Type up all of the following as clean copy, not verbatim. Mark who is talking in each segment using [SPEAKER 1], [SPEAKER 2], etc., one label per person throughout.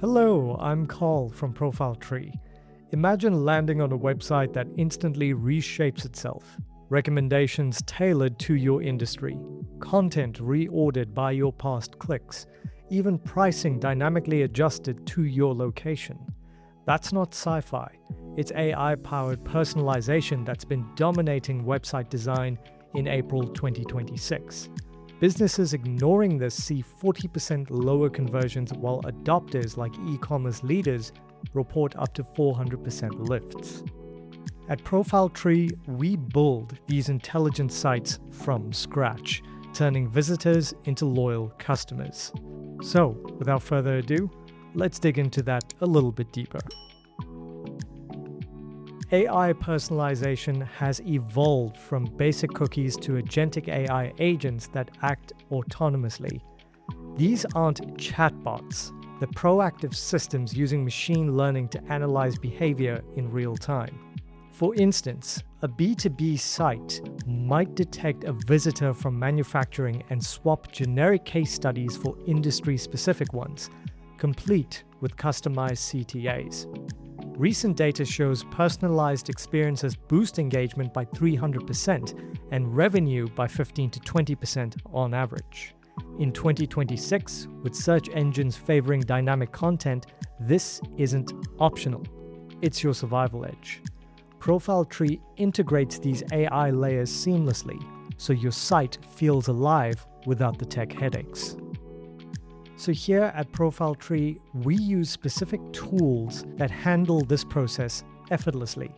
[SPEAKER 1] Hello, I'm Carl from ProfileTree. Imagine landing on a website that instantly reshapes itself. Recommendations tailored to your industry, content reordered by your past clicks, even pricing dynamically adjusted to your location. That's not sci-fi. It's AI-powered personalization that's been dominating website design in April 2026. Businesses ignoring this see 40% lower conversions, while adopters like e-commerce leaders report up to 400% lifts. At ProfileTree, we build these intelligent sites from scratch, turning visitors into loyal customers. So, without further ado, let's dig into that a little bit deeper. AI personalization has evolved from basic cookies to agentic AI agents that act autonomously. These aren't chatbots, they're proactive systems using machine learning to analyze behavior in real time. For instance, a B2B site might detect a visitor from manufacturing and swap generic case studies for industry-specific ones, complete with customized CTAs. Recent data shows personalized experiences boost engagement by 300% and revenue by 15 to 20% on average. In 2026, with search engines favoring dynamic content, this isn't optional. It's your survival edge. ProfileTree integrates these AI layers seamlessly, so your site feels alive without the tech headaches. So here at ProfileTree, we use specific tools that handle this process effortlessly.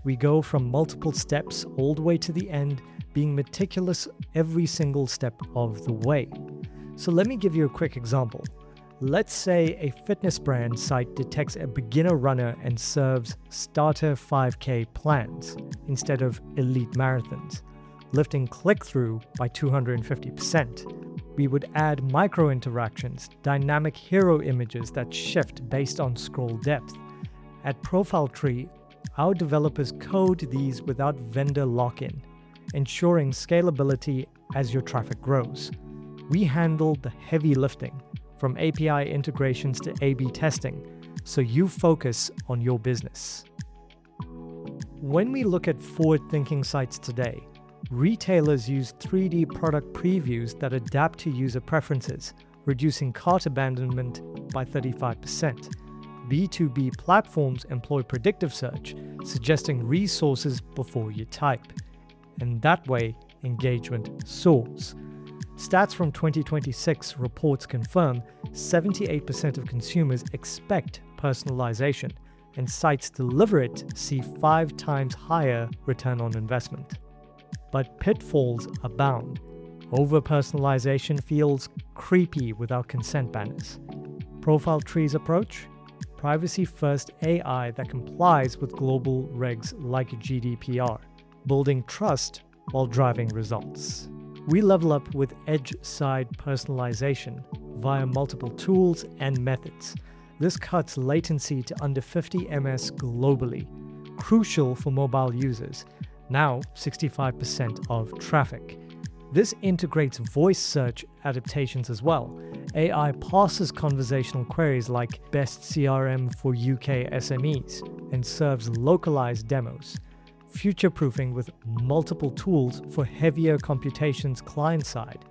[SPEAKER 1] We go from multiple steps all the way to the end, being meticulous every single step of the way. So let me give you a quick example. Let's say a fitness brand site detects a beginner runner and serves starter 5K plans instead of elite marathons, lifting click-through by 250%. We would add micro-interactions, dynamic hero images that shift based on scroll depth. At ProfileTree, our developers code these without vendor lock-in, ensuring scalability as your traffic grows. We handle the heavy lifting, from API integrations to A/B testing, so you focus on your business. When we look at forward-thinking sites today, retailers use 3D product previews that adapt to user preferences, reducing cart abandonment by 35%. B2B platforms employ predictive search, suggesting resources before you type. And that way, engagement soars. Stats from 2026 reports confirm 78% of consumers expect personalization, and sites deliver it see 5 times higher return on investment. But pitfalls abound. Over-personalization feels creepy without consent banners. ProfileTree's approach? Privacy-first AI that complies with global regs like GDPR, building trust while driving results. We level up with edge-side personalization via multiple tools and methods. This cuts latency to under 50 ms globally, crucial for mobile users, now 65% of traffic. This integrates voice search adaptations as well. AI parses conversational queries like best CRM for UK SMEs and serves localized demos, future-proofing with multiple tools for heavier computations client-side.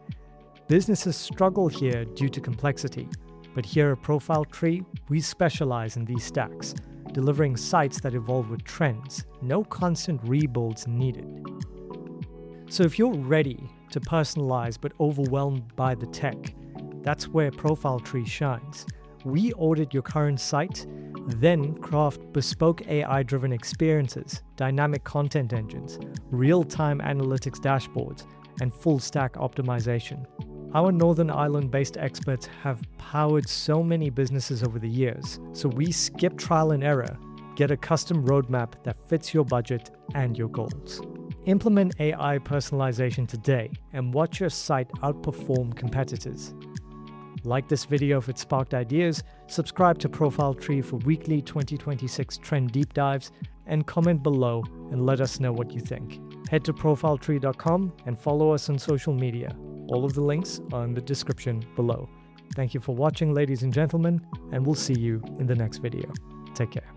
[SPEAKER 1] Businesses struggle here due to complexity, but here at ProfileTree, we specialize in these stacks, delivering sites that evolve with trends, no constant rebuilds needed. So if you're ready to personalize but overwhelmed by the tech, that's where ProfileTree shines. We audit your current site, then craft bespoke AI-driven experiences, dynamic content engines, real-time analytics dashboards, and full-stack optimization. Our Northern Ireland-based experts have powered so many businesses over the years, so we skip trial and error, get a custom roadmap that fits your budget and your goals. Implement AI personalization today and watch your site outperform competitors. Like this video if it sparked ideas, subscribe to ProfileTree for weekly 2026 trend deep dives, and comment below and let us know what you think. Head to profiletree.com and follow us on social media. All of the links are in the description below. Thank you for watching, ladies and gentlemen, and we'll see you in the next video. Take care.